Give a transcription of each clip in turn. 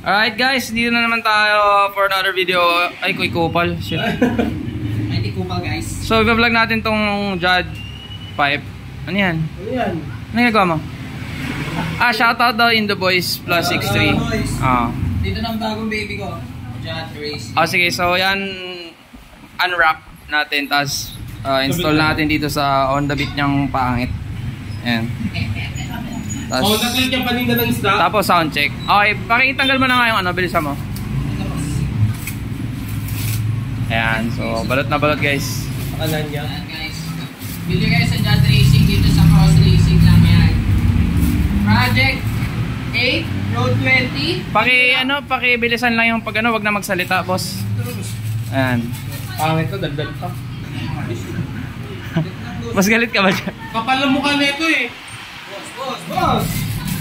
Alright guys, dito na naman tayo for another video. Ay, kuy kupal. Shit. Ay, di kupal guys. So, i-vlog natin tong Judd pipe. Ano yan? Ano yan? Ano nagagawa mo? Ah, shoutout daw in the boys plus 63. Dito na ang bagong baby ko. Judd Racing. Sige, so yan unwrap natin. Tapos install natin dito sa on the beat niyang pangit. Ayan. Tapos nag-click yung paninda ng stock. Tapos sound check. Okay, pakitanggal mo na nga yung ano, bilisan mo. Ayan, so balot na balot guys. Pakalan niya. Ayan guys. Bili kayo sa Judd Racing dito sa Cross Racing lang yan. Project 8, Road 20. Pakibilisan lang yung pag ano, wag na magsalita, boss. Ayan. Pangit to, dagdag pa. Mas galit ka ba dyan? Kapal ang mukha nito eh. Boss!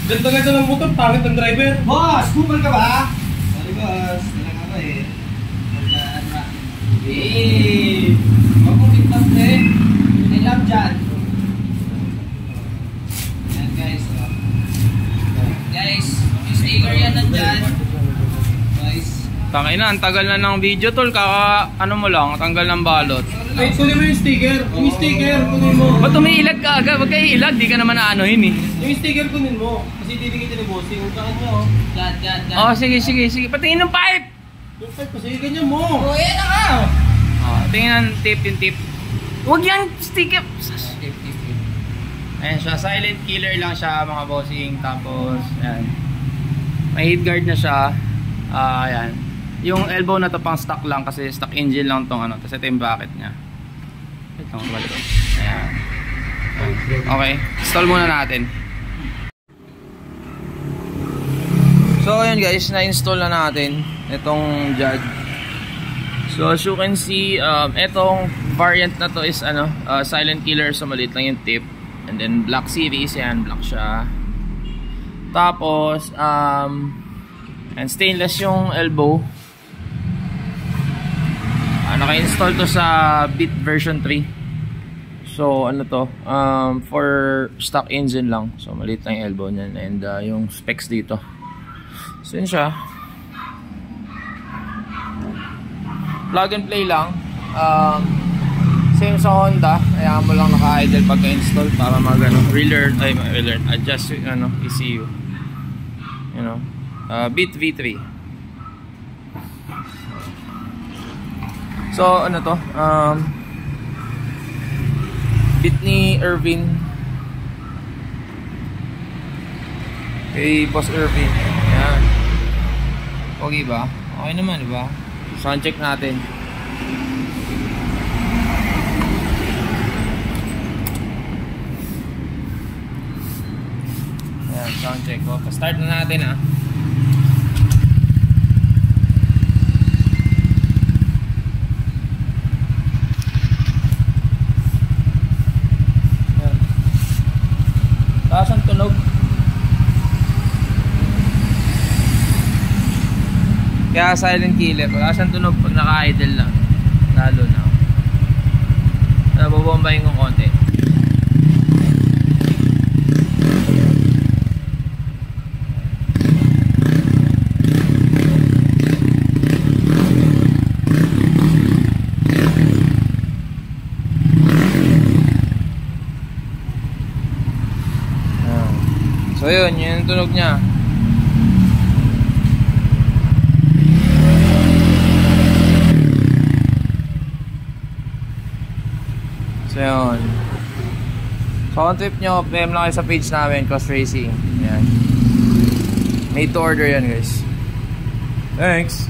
Ganda-ganda ng motor, pangit ng driver. Boss! Kupal ka ba? Sorry boss, talaga ako eh. Huwag mong tiktok eh. I love Judd. Ayan guys. Guys, yung sticker yan ng Judd. Guys. Tangina, ang tagal na ng video tol, ano mo lang, tanggal ng balot. Wait, kunin mo yung sticker. Yung sticker, kunin mo. Ba't umiilag ka agad? Wag kayo ilag, di ka naman naanohin eh. Yung sticker kunin mo. Kasi didikit ni bossing. Yung saan nyo. Judd. Oh, sige. Patingin ng pipe! Yung pipe, kasi ganyan mo. Oh, yan na ka! Oh, tingin ng tip, yung tip. Huwag yan, sticker. Ayan siya, silent killer lang siya mga bossing. Tapos, ayan. May heat guard na siya. Ayan. Yung elbow na to pang stock lang kasi stock engine lang tong ano. Tapos ito yung bracket niya. Itong balik. Ayan. Okay, install muna natin. So ayan guys, na-install na natin itong Judd. So as you can see, itong variant na to is ano, silent killer, so maliit lang yung tip. And then black series, yan, black siya. Tapos and stainless yung elbow. Naka-install to sa Beat version 3. So ano to, for stock engine lang. So maliit lang yung elbow niyan. And yung specs dito. So yun siya. Plug and play lang. Same sa Honda. Kaya mo lang naka-idle pagka-install para relearn, adjust yung ECU. You know, Beat V3. So ano to, beat ni Irvin kay Boss Irvin. Ayan. Okay ba? Okay naman, diba? Sound check natin. Ayan, sound check. Pa-start na natin ah. Taas ang tunog. Kaya silent killer. Taas ang tunog pag naka-idle lang. Lalo na. Nabobombahin kong konti. So yun yung tunog niya. So yun. So kung trip nyo, PM lang kayo sa page namin, Cross Racing. Ayan. Made to order yan guys. Thanks.